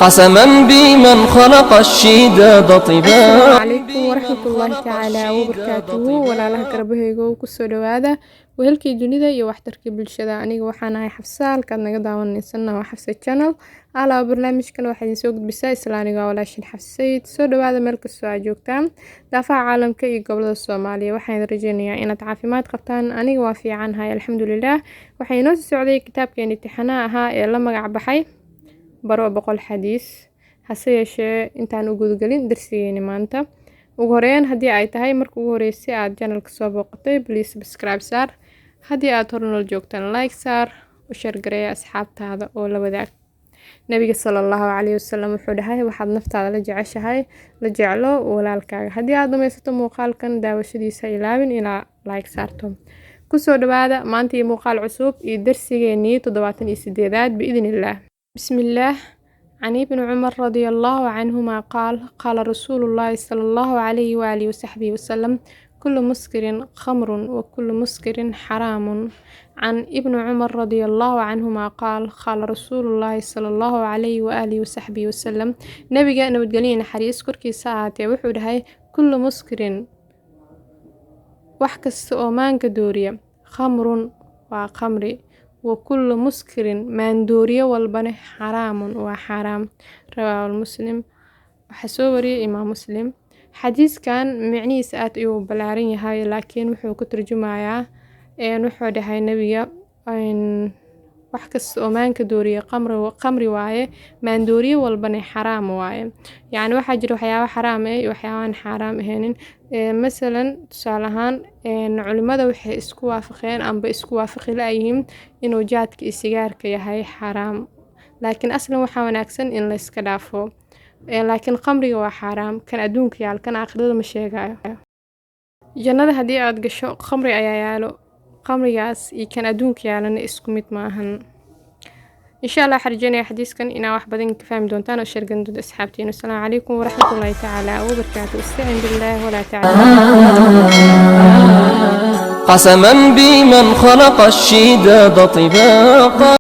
قسما بمن خلق الشداد طباعا. السلام عليكم ورحمة الله تعالى وبركاته ولا لها كربهيجو كسو دوادا وهلكي dunida iyo waxtarka bulshada aniga waxaan ahay Xafsa halkaad naga daawanaysanna waa Xafsa channel ala barnaamijkan waxaa idin soo gudbisaa islaaniga walaashin Xafsayd soo dhawaada meel kastoo aad joogtaan daafaha caalamka iyo gobolada Soomaaliya waxaan rajaynayaa inaad caafimaad qabtaan aniga waa fiicanahay alxamdulillaah waxaan inoo soo socday kitaabkeena imtixaanaha ahaa ee la magac baxay baro 100 xadiis hase yeeshee intaan u gudgalin darsigeena maanta ugu horeyn haddii ay tahay marka ugu horeysay aad channelka soo booqatay please subscribe saar haddii aad hore noo joogtaan like saar oo share gareey asxaabtaada oo la wadaag nabiga sallallahu alayhi wasallam wuxuu dhahay waxaad naftaada la jeceshahay la jeclo walaalkaaga haddii aad dhamaysato muuqaalkan daawashadiisa ilaawin ilaa like saarto kusoo dhawaada maanta iyo muuqaal cusub iyo darsigeennii 78aad biidhnillah بسم الله عن ابن عمر رضي الله عنهما قال رسول الله صلى الله عليه وآله وصحبه وسلم كل مسكر خمر وكل مسكر حرام عن ابن عمر رضي الله عنهما قال رسول الله صلى الله عليه وآله وصحبه وسلم نبي نبتقلين حريس كركي ساعتي وحودهاي كل مسكر وحكس أومان كدوريا خمر وخمري وكل مسكر ماندوريا والبنه حرام وحرام رواه المسلم وحسوري إمام مسلم حديث كان معني ساعات يو بلارين هاي لكن وحو كترجمايا وحو دهاي نبيا وحكس أمان كدوريا قمري وايه ماندوريا والبنه حرام وايه يعني واحد جرو حياة حرام وحيوان حرام هنين مثلا tusaalahaan culimada waxay isku waafaqeen amba isku waafaqi laayeen inuu jaadka iyo sigaarka yahay xaraam laakiin aslan waxa wanaagsan in la iska dhaafo laakiin khamriga waa xaraam kan adduunka yaal kan aakhirada ma sheegayo jannada hadii aad gasho khamri ayaa yaalo khamrigaas iyo kan adduunka yaalana isku mid maahan إن شاء الله حرجينا حديث كان إنا واحد بدين كفاهم دونتان وشاركن دود أصحابتين والسلام عليكم ورحمة الله تعالى وبركاته استعن بالله ولا تعالى قسما بمن خلق الشداد طباقا.